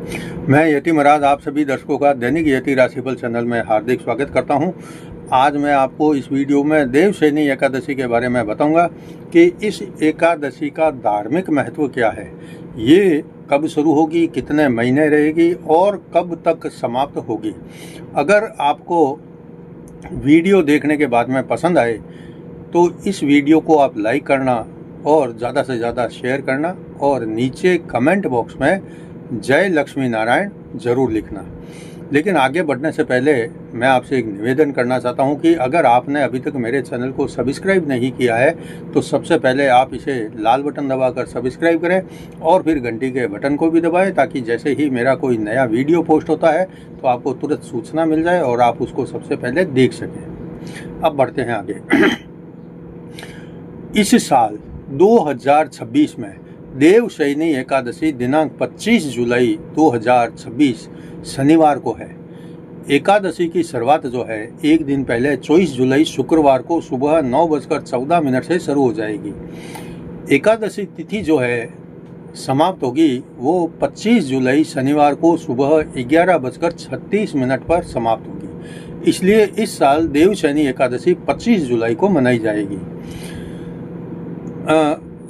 मैं यति महाराज आप सभी दर्शकों का दैनिक यति राशिफल चैनल में हार्दिक स्वागत करता हूं। आज मैं आपको इस वीडियो में देवशयनी एकादशी के बारे में बताऊंगा कि इस एकादशी का धार्मिक महत्व क्या है, ये कब शुरू होगी, कितने महीने रहेगी और कब तक समाप्त होगी। अगर आपको वीडियो देखने के बाद में पसंद आए तो इस वीडियो को आप लाइक करना और ज़्यादा से ज़्यादा शेयर करना और नीचे कमेंट बॉक्स में जय लक्ष्मी नारायण ज़रूर लिखना। लेकिन आगे बढ़ने से पहले मैं आपसे एक निवेदन करना चाहता हूं कि अगर आपने अभी तक मेरे चैनल को सब्सक्राइब नहीं किया है तो सबसे पहले आप इसे लाल बटन दबाकर सब्सक्राइब करें और फिर घंटी के बटन को भी दबाएं, ताकि जैसे ही मेरा कोई नया वीडियो पोस्ट होता है तो आपको तुरंत सूचना मिल जाए और आप उसको सबसे पहले देख सकें। अब बढ़ते हैं आगे। इस साल 2026 में देवशयनी एकादशी दिनांक 25 जुलाई 2026 शनिवार को है। एकादशी की शुरुआत जो है एक दिन पहले 24 जुलाई शुक्रवार को सुबह 9:14 से शुरू हो जाएगी। एकादशी तिथि जो है समाप्त होगी वो 25 जुलाई शनिवार को सुबह 11:36 पर समाप्त होगी। इसलिए इस साल देवशयनी एकादशी 25 जुलाई को मनाई जाएगी।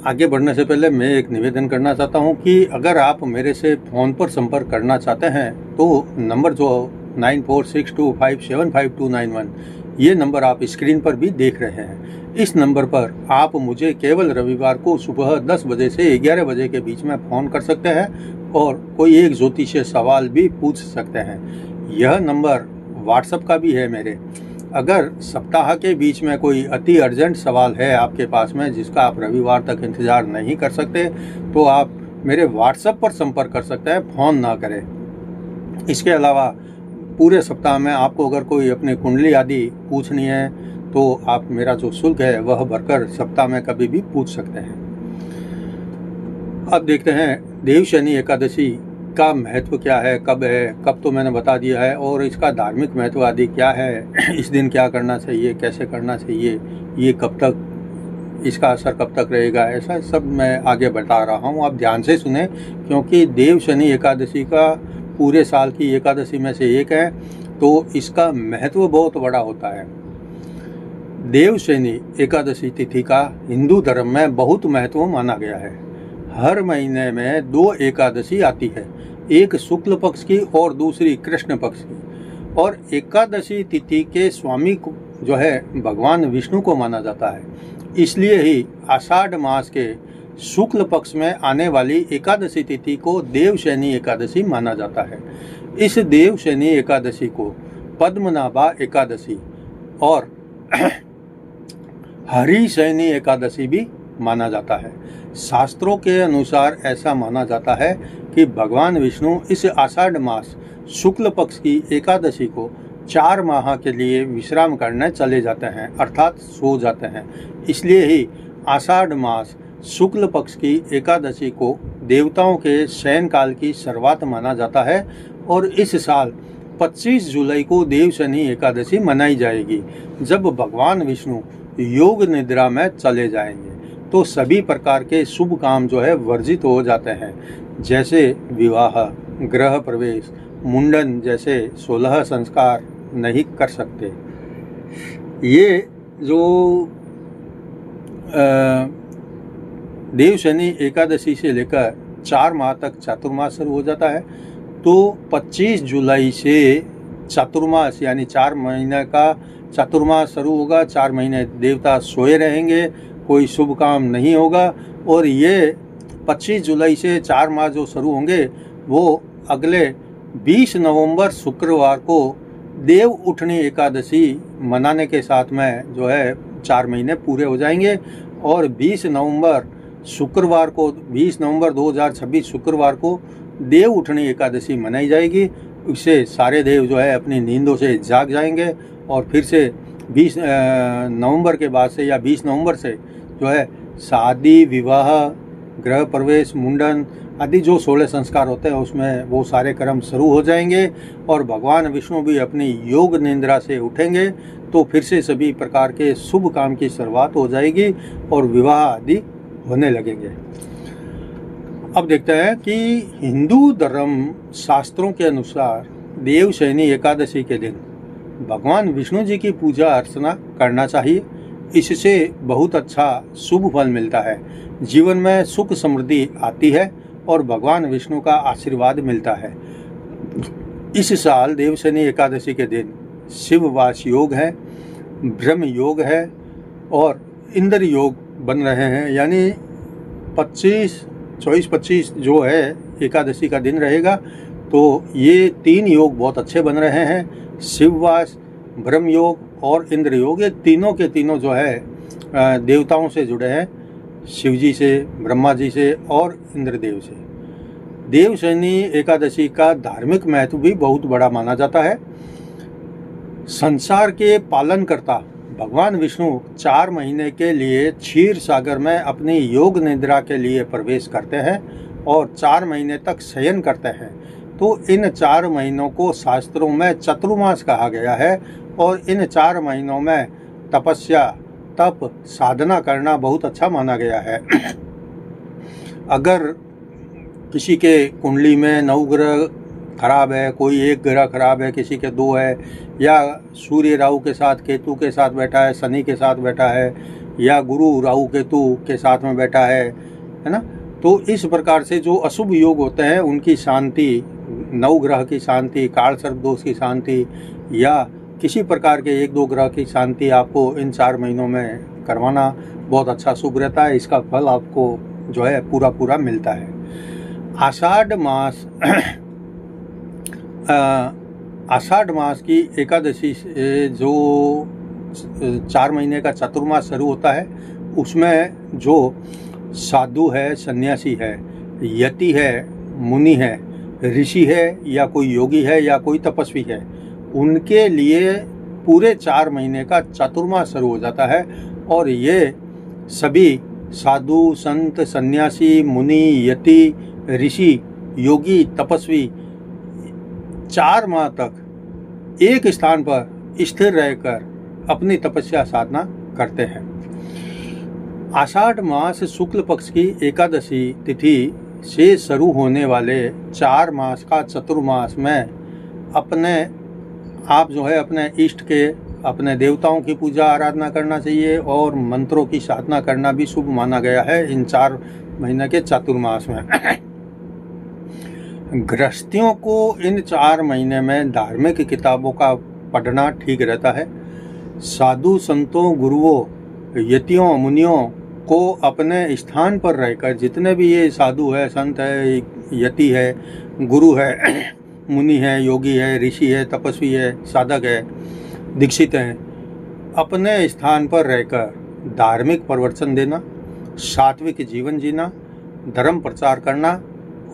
आगे बढ़ने से पहले मैं एक निवेदन करना चाहता हूं कि अगर आप मेरे से फ़ोन पर संपर्क करना चाहते हैं तो नंबर जो 9462575291 ये नंबर आप स्क्रीन पर भी देख रहे हैं। इस नंबर पर आप मुझे केवल रविवार को सुबह 10 बजे से 11 बजे के बीच में फ़ोन कर सकते हैं और कोई एक ज्योतिषीय सवाल भी पूछ सकते हैं। यह नंबर व्हाट्सएप का भी है मेरे। अगर सप्ताह के बीच में कोई अति अर्जेंट सवाल है आपके पास में जिसका आप रविवार तक इंतज़ार नहीं कर सकते तो आप मेरे व्हाट्सएप पर संपर्क कर सकते हैं, फ़ोन ना करें। इसके अलावा पूरे सप्ताह में आपको अगर कोई अपनी कुंडली आदि पूछनी है तो आप मेरा जो शुल्क है वह भरकर सप्ताह में कभी भी पूछ सकते हैं। अब देखते हैं देवशयनी एकादशी का महत्व क्या है, कब तो मैंने बता दिया है, और इसका धार्मिक महत्व आदि क्या है, इस दिन क्या करना चाहिए, कैसे करना चाहिए, ये कब तक, इसका असर कब तक रहेगा, ऐसा सब मैं आगे बता रहा हूँ। आप ध्यान से सुने क्योंकि देवशयनी एकादशी का पूरे साल की एकादशी में से एक है तो इसका महत्व बहुत बड़ा होता है। देवशयनी एकादशी तिथि का हिंदू धर्म में बहुत महत्व माना गया है। हर महीने में 2 एकादशी आती है, एक शुक्ल पक्ष की और दूसरी कृष्ण पक्ष की। और एकादशी तिथि के स्वामी को जो है भगवान विष्णु को माना जाता है। इसलिए ही आषाढ़ मास के शुक्ल पक्ष में आने वाली एकादशी तिथि को देवशयनी एकादशी माना जाता है। इस देवशयनी एकादशी को पद्मनाभा एकादशी और हरिशयनी एकादशी भी माना जाता है। शास्त्रों के अनुसार ऐसा माना जाता है कि भगवान विष्णु इस आषाढ़ मास शुक्ल पक्ष की एकादशी को 4 माह के लिए विश्राम करने चले जाते हैं, अर्थात सो जाते हैं। इसलिए ही आषाढ़ मास शुक्ल पक्ष की एकादशी को देवताओं के शयन काल की शुरुआत माना जाता है और इस साल 25 जुलाई को देवशयनी एकादशी मनाई जाएगी, जब भगवान विष्णु योग निद्रा में चले जाएंगे। तो सभी प्रकार के शुभ काम जो है वर्जित हो जाते हैं, जैसे विवाह, गृह प्रवेश, मुंडन जैसे 16 संस्कार नहीं कर सकते। ये जो देवशयनी एकादशी से लेकर 4 माह तक चातुर्मास शुरू हो जाता है। तो 25 जुलाई से चातुर्मास यानी 4 महीने का चातुर्मास शुरू होगा। 4 महीने देवता सोए रहेंगे, कोई शुभ काम नहीं होगा। और ये 25 जुलाई से 4 माह जो शुरू होंगे वो अगले 20 नवंबर शुक्रवार को देव उठनी एकादशी मनाने के साथ में जो है 4 महीने पूरे हो जाएंगे। और 20 नवंबर 2026 शुक्रवार को देव उठनी एकादशी मनाई जाएगी। इससे सारे देव जो है अपनी नींदों से जाग जाएंगे और फिर से 20 नवंबर के बाद से या 20 नवंबर से जो है शादी, विवाह, गृह प्रवेश, मुंडन आदि जो 16 संस्कार होते हैं उसमें वो सारे कर्म शुरू हो जाएंगे और भगवान विष्णु भी अपनी योग निद्रा से उठेंगे। तो फिर से सभी प्रकार के शुभ काम की शुरुआत हो जाएगी और विवाह आदि होने लगेंगे। अब देखते हैं कि हिंदू धर्म शास्त्रों के अनुसार देवशयनी एकादशी के दिन भगवान विष्णु जी की पूजा अर्चना करना चाहिए। इससे बहुत अच्छा शुभ फल मिलता है, जीवन में सुख समृद्धि आती है और भगवान विष्णु का आशीर्वाद मिलता है। इस साल देवशयनी एकादशी के दिन शिववास योग है, ब्रह्म योग है और इंद्र योग बन रहे हैं। यानी 24-25 जो है एकादशी का दिन रहेगा, तो ये 3 योग बहुत अच्छे बन रहे हैं। शिववास, ब्रह्म योग और इंद्र योग, ये तीनों के तीनों जो है देवताओं से जुड़े हैं, शिव जी से, ब्रह्मा जी से और इंद्रदेव से। देवशयनी एकादशी का धार्मिक महत्व भी बहुत बड़ा माना जाता है। संसार के पालनकर्ता भगवान विष्णु 4 महीने के लिए क्षीर सागर में अपनी योग निद्रा के लिए प्रवेश करते हैं और 4 महीने तक शयन करते हैं। तो इन 4 महीनों को शास्त्रों में चतुर्मास कहा गया है और इन 4 महीनों में तपस्या, तप, साधना करना बहुत अच्छा माना गया है। अगर किसी के कुंडली में 9 ग्रह खराब है, कोई 1 ग्रह खराब है, किसी के 2 है, या सूर्य राहु के साथ केतु के साथ बैठा है, शनि के साथ बैठा है, या गुरु राहु केतु के साथ में बैठा है ना, तो इस प्रकार से जो अशुभ योग होते हैं उनकी शांति, 9 ग्रह की शांति, काल सर्प दोष की शांति या किसी प्रकार के 1-2 ग्रह की शांति आपको इन 4 महीनों में करवाना बहुत अच्छा शुभ रहता है। इसका फल आपको जो है पूरा मिलता है। आषाढ़ मास की एकादशी से जो 4 महीने का चतुर्मास शुरू होता है, उसमें जो साधु है, सन्यासी है, यति है, मुनि है, ऋषि है या कोई योगी है या कोई तपस्वी है, उनके लिए पूरे 4 महीने का चतुर्मास शुरू हो जाता है। और ये सभी साधु, संत, सन्यासी, मुनि, यति, ऋषि, योगी, तपस्वी 4 माह तक एक स्थान पर स्थिर रहकर अपनी तपस्या साधना करते हैं। आषाढ़ मास शुक्ल पक्ष की एकादशी तिथि से शुरू होने वाले 4 मास का चतुर्मास में अपने आप जो है अपने इष्ट के, अपने देवताओं की पूजा आराधना करना चाहिए और मंत्रों की साधना करना भी शुभ माना गया है इन 4 महीने के चतुर्मास में। गृहस्थियों को इन 4 महीने में धार्मिक किताबों का पढ़ना ठीक रहता है। साधु संतों, गुरुओं, यतियों, मुनियों को अपने स्थान पर रहकर, जितने भी ये साधु है, संत है, यति है, गुरु है, मुनि है, योगी है, ऋषि है, तपस्वी है, साधक है, दीक्षित हैं, अपने स्थान पर रहकर धार्मिक प्रवचन देना, सात्विक जीवन जीना, धर्म प्रचार करना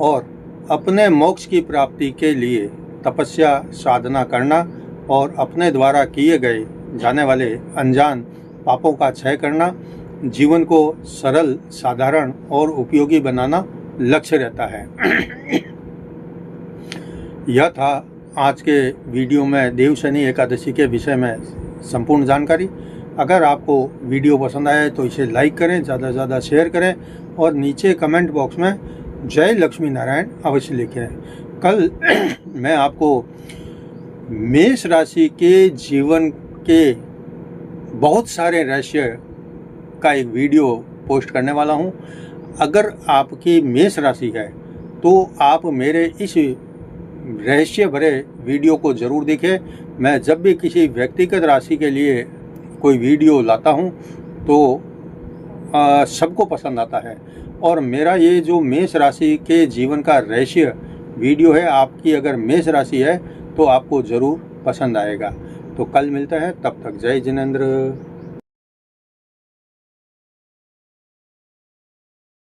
और अपने मोक्ष की प्राप्ति के लिए तपस्या साधना करना और अपने द्वारा किए गए जाने वाले अनजान पापों का क्षय करना, जीवन को सरल, साधारण और उपयोगी बनाना लक्ष्य रहता है। यह था आज के वीडियो में देवशयनी एकादशी के विषय में संपूर्ण जानकारी। अगर आपको वीडियो पसंद आए तो इसे लाइक करें, ज़्यादा से ज़्यादा शेयर करें और नीचे कमेंट बॉक्स में जय लक्ष्मी नारायण अवश्य लिखें। कल मैं आपको मेष राशि के जीवन के बहुत सारे रहस्य का एक वीडियो पोस्ट करने वाला हूं। अगर आपकी मेष राशि है तो आप मेरे इस रहस्य भरे वीडियो को ज़रूर देखें। मैं जब भी किसी व्यक्तिगत राशि के लिए कोई वीडियो लाता हूं तो सबको पसंद आता है और मेरा ये जो मेष राशि के जीवन का रहस्य वीडियो है, आपकी अगर मेष राशि है तो आपको ज़रूर पसंद आएगा। तो कल मिलते हैं, तब तक जय जिनेंद्र।